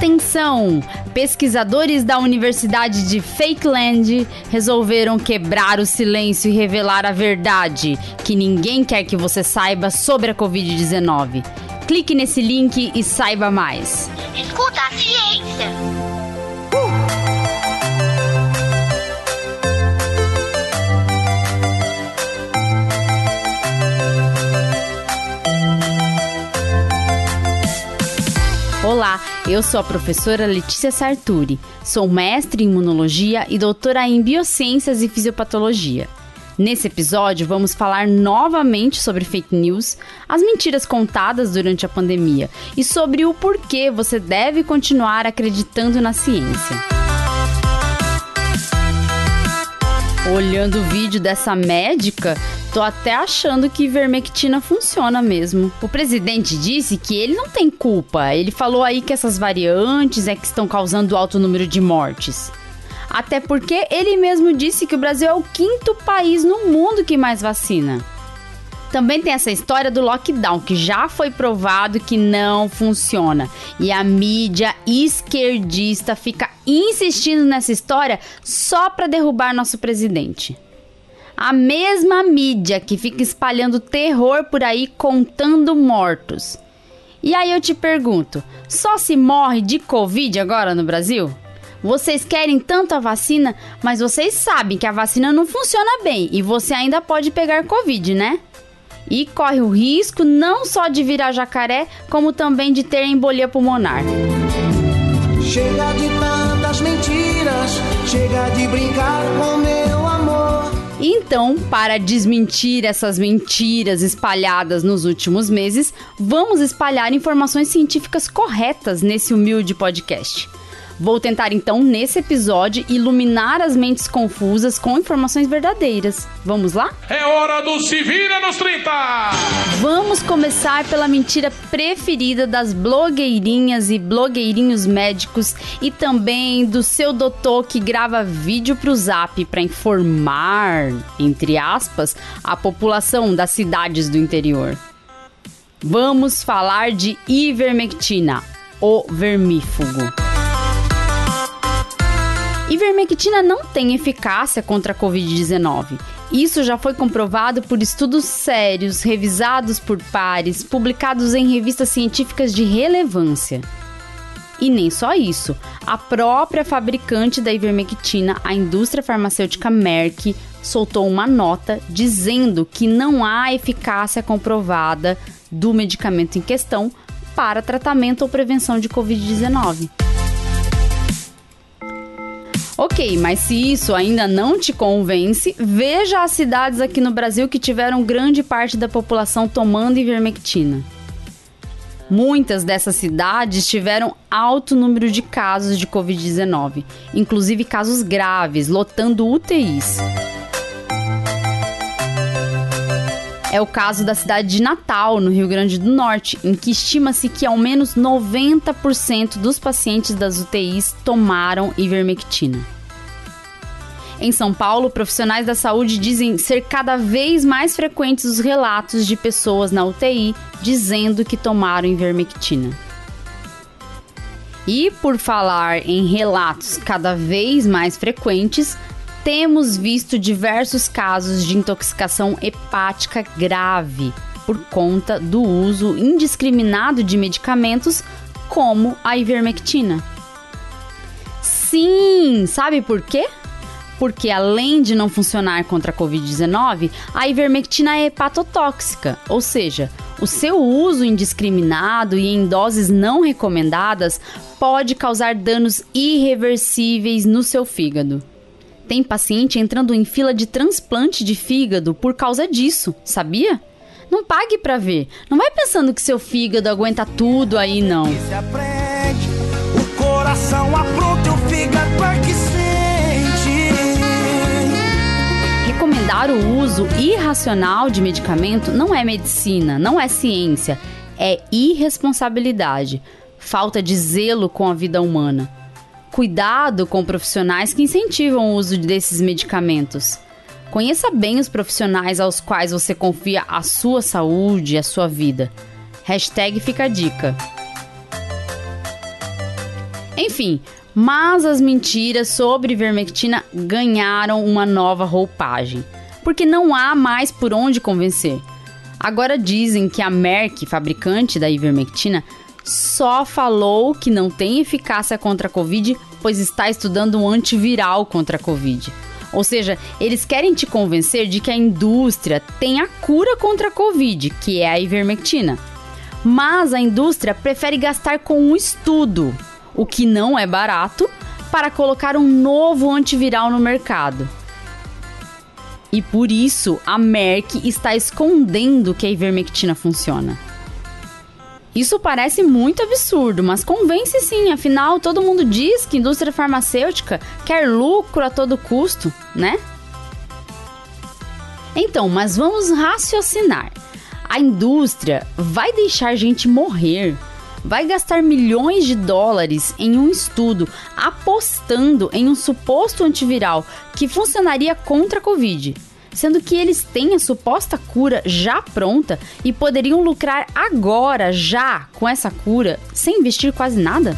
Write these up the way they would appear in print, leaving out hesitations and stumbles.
Atenção! Pesquisadores da Universidade de Falkland resolveram quebrar o silêncio e revelar a verdade que ninguém quer que você saiba sobre a Covid-19. Clique nesse link e saiba mais. Escuta a ciência! Olá, eu sou a professora Letícia Sarturi, sou mestre em imunologia e doutora em biociências e fisiopatologia. Nesse episódio, vamos falar novamente sobre fake news, as mentiras contadas durante a pandemia e sobre o porquê você deve continuar acreditando na ciência. Olhando o vídeo dessa médica, tô até achando que ivermectina funciona mesmo. O presidente disse que ele não tem culpa. Ele falou aí que essas variantes é que estão causando alto número de mortes. Até porque ele mesmo disse que o Brasil é o 5º país no mundo que mais vacina. Também tem essa história do lockdown, que já foi provado que não funciona. E a mídia esquerdista fica insistindo nessa história só para derrubar nosso presidente. A mesma mídia que fica espalhando terror por aí contando mortos. E aí eu te pergunto, só se morre de Covid agora no Brasil? Vocês querem tanto a vacina, mas vocês sabem que a vacina não funciona bem e você ainda pode pegar Covid, né? E corre o risco não só de virar jacaré, como também de ter embolia pulmonar. Chega de tantas mentiras, chega de brincar com meu amor. Então, para desmentir essas mentiras espalhadas nos últimos meses, vamos espalhar informações científicas corretas nesse humilde podcast. Vou tentar então, nesse episódio, iluminar as mentes confusas com informações verdadeiras. Vamos lá? É hora do Se Vira nos 30! Vamos começar pela mentira preferida das blogueirinhas e blogueirinhos médicos e também do seu doutor que grava vídeo pro Zap para informar, entre aspas, a população das cidades do interior. Vamos falar de ivermectina, o vermífugo. Ivermectina não tem eficácia contra a Covid-19. Isso já foi comprovado por estudos sérios, revisados por pares, publicados em revistas científicas de relevância. E nem só isso. A própria fabricante da ivermectina, a indústria farmacêutica Merck, soltou uma nota dizendo que não há eficácia comprovada do medicamento em questão para tratamento ou prevenção de Covid-19. Ok, mas se isso ainda não te convence, veja as cidades aqui no Brasil que tiveram grande parte da população tomando ivermectina. Muitas dessas cidades tiveram alto número de casos de Covid-19, inclusive casos graves, lotando UTIs. É o caso da cidade de Natal, no Rio Grande do Norte, em que estima-se que ao menos 90% dos pacientes das UTIs tomaram ivermectina. Em São Paulo, profissionais da saúde dizem ser cada vez mais frequentes os relatos de pessoas na UTI dizendo que tomaram ivermectina. E por falar em relatos cada vez mais frequentes, temos visto diversos casos de intoxicação hepática grave por conta do uso indiscriminado de medicamentos como a ivermectina. Sim, sabe por quê? Porque além de não funcionar contra a Covid-19, a ivermectina é hepatotóxica, ou seja, o seu uso indiscriminado e em doses não recomendadas pode causar danos irreversíveis no seu fígado. Tem paciente entrando em fila de transplante de fígado por causa disso, sabia? Não pague pra ver. Não vai pensando que seu fígado aguenta tudo aí, não. Se aprende, o coração apronta, o fígado é que sente. Recomendar o uso irracional de medicamento não é medicina, não é ciência, é irresponsabilidade, falta de zelo com a vida humana. Cuidado com profissionais que incentivam o uso desses medicamentos. Conheça bem os profissionais aos quais você confia a sua saúde e a sua vida. #fica a dica. Enfim, mas as mentiras sobre ivermectina ganharam uma nova roupagem, porque não há mais por onde convencer. Agora dizem que a Merck, fabricante da ivermectina, só falou que não tem eficácia contra a Covid, pois está estudando um antiviral contra a Covid. Ou seja, eles querem te convencer de que a indústria tem a cura contra a Covid, que é a ivermectina. Mas a indústria prefere gastar com um estudo, o que não é barato, para colocar um novo antiviral no mercado. E por isso a Merck está escondendo que a ivermectina funciona. Isso parece muito absurdo, mas convence sim, afinal todo mundo diz que a indústria farmacêutica quer lucro a todo custo, né? Então, mas vamos raciocinar. A indústria vai deixar gente morrer, vai gastar milhões de dólares em um estudo apostando em um suposto antiviral que funcionaria contra a Covid, sendo que eles têm a suposta cura já pronta e poderiam lucrar agora, já, com essa cura, sem investir quase nada?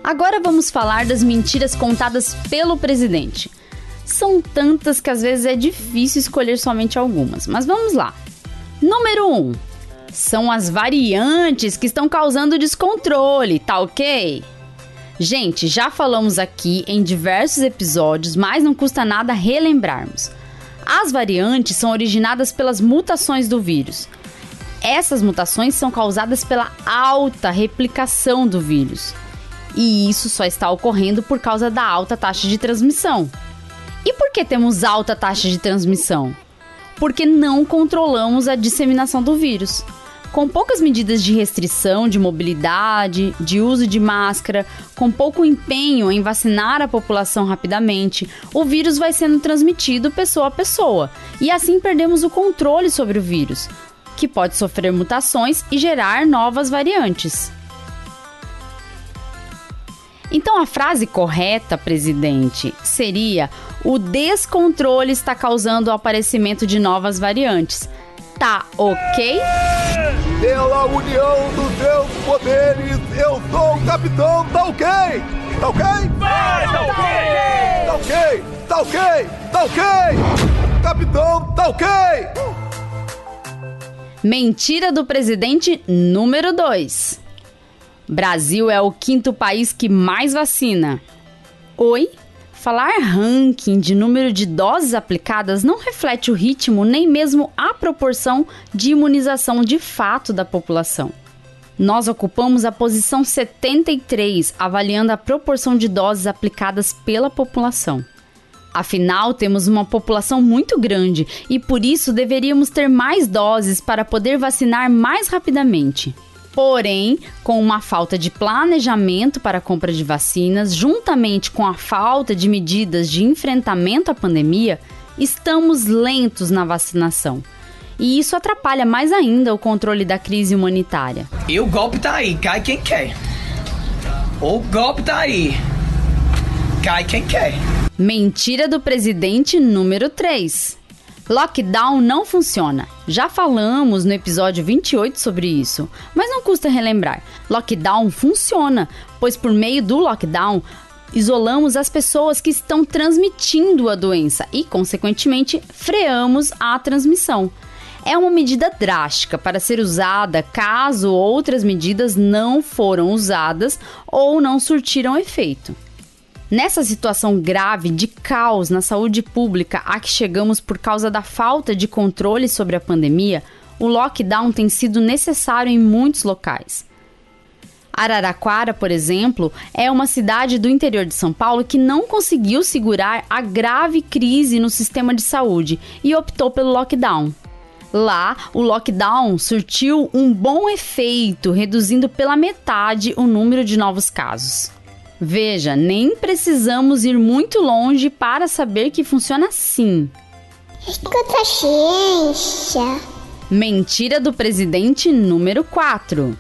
Agora vamos falar das mentiras contadas pelo presidente. São tantas que às vezes é difícil escolher somente algumas, mas vamos lá. Número 1. São as variantes que estão causando descontrole, tá ok? Gente, já falamos aqui em diversos episódios, mas não custa nada relembrarmos. As variantes são originadas pelas mutações do vírus. Essas mutações são causadas pela alta replicação do vírus. E isso só está ocorrendo por causa da alta taxa de transmissão. E por que temos alta taxa de transmissão? Porque não controlamos a disseminação do vírus. Com poucas medidas de restrição de mobilidade, de uso de máscara, com pouco empenho em vacinar a população rapidamente, o vírus vai sendo transmitido pessoa a pessoa. E assim perdemos o controle sobre o vírus, que pode sofrer mutações e gerar novas variantes. Então a frase correta, presidente, seria: o descontrole está causando o aparecimento de novas variantes. Tá ok? Pela união dos seus poderes, eu sou o capitão, tá ok? Tá ok? Vai, tá ok! Tá ok? Tá ok? Tá ok? Capitão, tá ok? Mentira do presidente número 2. Brasil é o 5º país que mais vacina. Oi? Falar ranking de número de doses aplicadas não reflete o ritmo nem mesmo a proporção de imunização de fato da população. Nós ocupamos a posição 73, avaliando a proporção de doses aplicadas pela população. Afinal, temos uma população muito grande e por isso deveríamos ter mais doses para poder vacinar mais rapidamente. Porém, com uma falta de planejamento para a compra de vacinas, juntamente com a falta de medidas de enfrentamento à pandemia, estamos lentos na vacinação. E isso atrapalha mais ainda o controle da crise humanitária. E o golpe tá aí, cai quem quer. O golpe tá aí, cai quem quer. Mentira do presidente número 3. Lockdown não funciona. Já falamos no episódio 28 sobre isso, mas não custa relembrar. Lockdown funciona, pois por meio do lockdown, isolamos as pessoas que estão transmitindo a doença e, consequentemente, freamos a transmissão. É uma medida drástica para ser usada caso outras medidas não foram usadas ou não surtiram efeito. Nessa situação grave de caos na saúde pública a que chegamos por causa da falta de controle sobre a pandemia, o lockdown tem sido necessário em muitos locais. Araraquara, por exemplo, é uma cidade do interior de São Paulo que não conseguiu segurar a grave crise no sistema de saúde e optou pelo lockdown. Lá, o lockdown surtiu um bom efeito, reduzindo pela metade o número de novos casos. Veja, nem precisamos ir muito longe para saber que funciona assim. Escuta a ciência. Mentira do presidente número 4.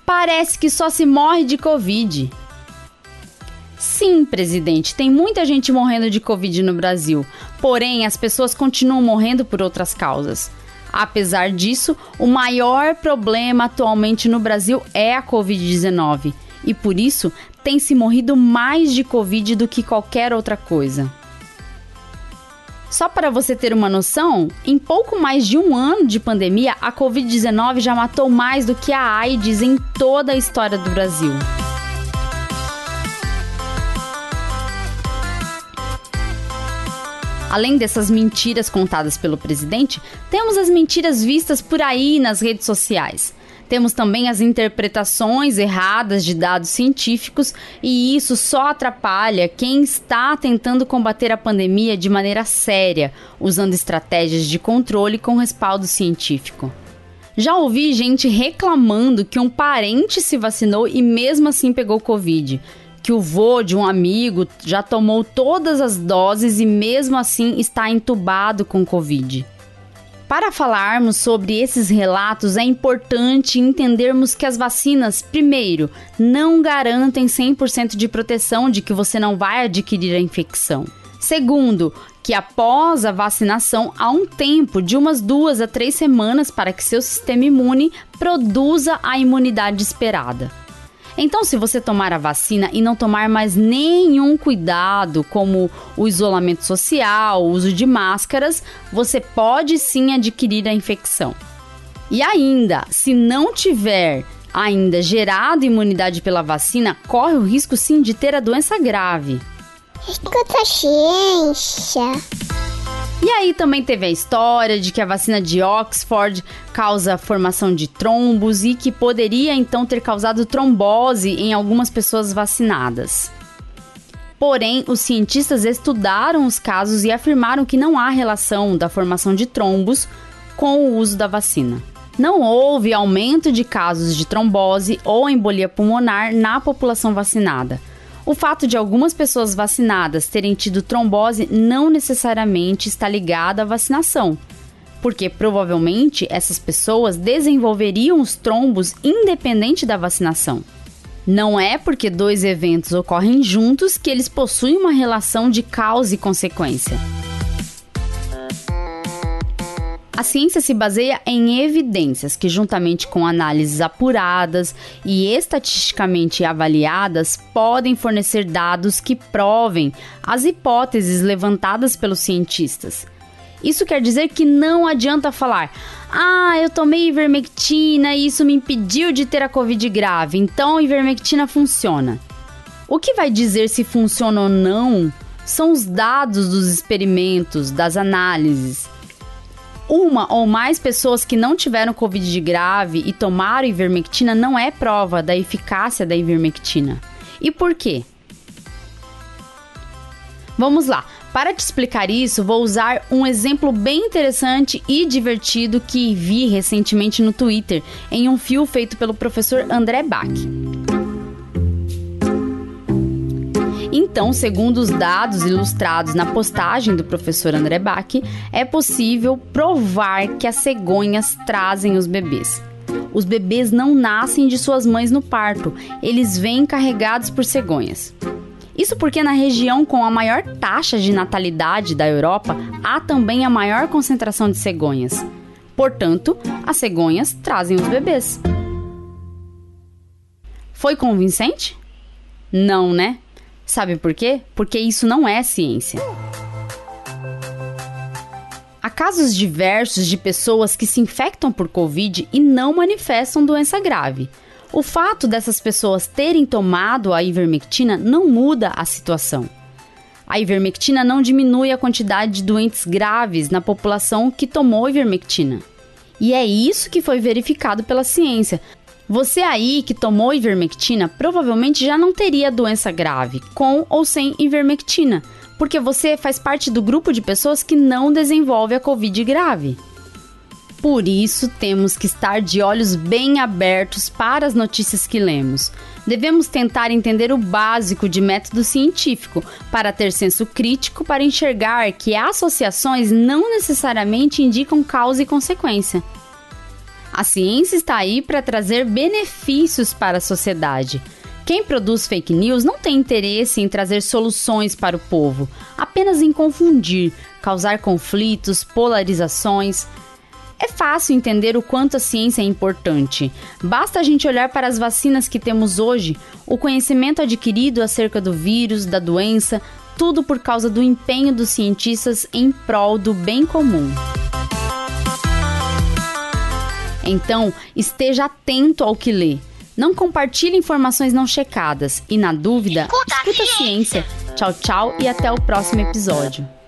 Parece que só se morre de Covid. Sim, presidente, tem muita gente morrendo de Covid no Brasil. Porém, as pessoas continuam morrendo por outras causas. Apesar disso, o maior problema atualmente no Brasil é a Covid-19 e por isso tem se morrido mais de Covid do que qualquer outra coisa. Só para você ter uma noção, em pouco mais de um ano de pandemia, a Covid-19 já matou mais do que a AIDS em toda a história do Brasil. Além dessas mentiras contadas pelo presidente, temos as mentiras vistas por aí nas redes sociais. Temos também as interpretações erradas de dados científicos e isso só atrapalha quem está tentando combater a pandemia de maneira séria, usando estratégias de controle com respaldo científico. Já ouvi gente reclamando que um parente se vacinou e mesmo assim pegou Covid, que o vô de um amigo já tomou todas as doses e mesmo assim está entubado com Covid. Para falarmos sobre esses relatos, é importante entendermos que as vacinas, primeiro, não garantem 100% de proteção de que você não vai adquirir a infecção. Segundo, que após a vacinação há um tempo de umas 2 a 3 semanas para que seu sistema imune produza a imunidade esperada. Então, se você tomar a vacina e não tomar mais nenhum cuidado, como o isolamento social, o uso de máscaras, você pode sim adquirir a infecção. E ainda, se não tiver ainda gerado imunidade pela vacina, corre o risco sim de ter a doença grave. Escuta a ciência. E aí também teve a história de que a vacina de Oxford causa formação de trombos e que poderia então ter causado trombose em algumas pessoas vacinadas. Porém, os cientistas estudaram os casos e afirmaram que não há relação da formação de trombos com o uso da vacina. Não houve aumento de casos de trombose ou embolia pulmonar na população vacinada. O fato de algumas pessoas vacinadas terem tido trombose não necessariamente está ligado à vacinação, porque provavelmente essas pessoas desenvolveriam os trombos independente da vacinação. Não é porque 2 eventos ocorrem juntos que eles possuem uma relação de causa e consequência. A ciência se baseia em evidências que, juntamente com análises apuradas e estatisticamente avaliadas, podem fornecer dados que provem as hipóteses levantadas pelos cientistas. Isso quer dizer que não adianta falar: eu tomei ivermectina e isso me impediu de ter a Covid grave, então a ivermectina funciona. O que vai dizer se funciona ou não são os dados dos experimentos, das análises. Uma ou mais pessoas que não tiveram Covid grave e tomaram ivermectina não é prova da eficácia da ivermectina. E por quê? Vamos lá. Para te explicar isso, vou usar um exemplo bem interessante e divertido que vi recentemente no Twitter, em um fio feito pelo professor André Bach. Então, segundo os dados ilustrados na postagem do professor André Bach, é possível provar que as cegonhas trazem os bebês. Os bebês não nascem de suas mães no parto, eles vêm carregados por cegonhas. Isso porque na região com a maior taxa de natalidade da Europa, há também a maior concentração de cegonhas. Portanto, as cegonhas trazem os bebês. Foi convincente? Não, né? Sabe por quê? Porque isso não é ciência. Há casos diversos de pessoas que se infectam por Covid e não manifestam doença grave. O fato dessas pessoas terem tomado a ivermectina não muda a situação. A ivermectina não diminui a quantidade de doentes graves na população que tomou ivermectina. E é isso que foi verificado pela ciência. Você aí que tomou ivermectina provavelmente já não teria doença grave, com ou sem ivermectina, porque você faz parte do grupo de pessoas que não desenvolve a Covid grave. Por isso, temos que estar de olhos bem abertos para as notícias que lemos. Devemos tentar entender o básico de método científico, para ter senso crítico para enxergar que associações não necessariamente indicam causa e consequência. A ciência está aí para trazer benefícios para a sociedade. Quem produz fake news não tem interesse em trazer soluções para o povo, apenas em confundir, causar conflitos, polarizações. É fácil entender o quanto a ciência é importante. Basta a gente olhar para as vacinas que temos hoje, o conhecimento adquirido acerca do vírus, da doença, tudo por causa do empenho dos cientistas em prol do bem comum. Então, esteja atento ao que lê. Não compartilhe informações não checadas e, na dúvida, escuta a ciência. Tchau, tchau e até o próximo episódio.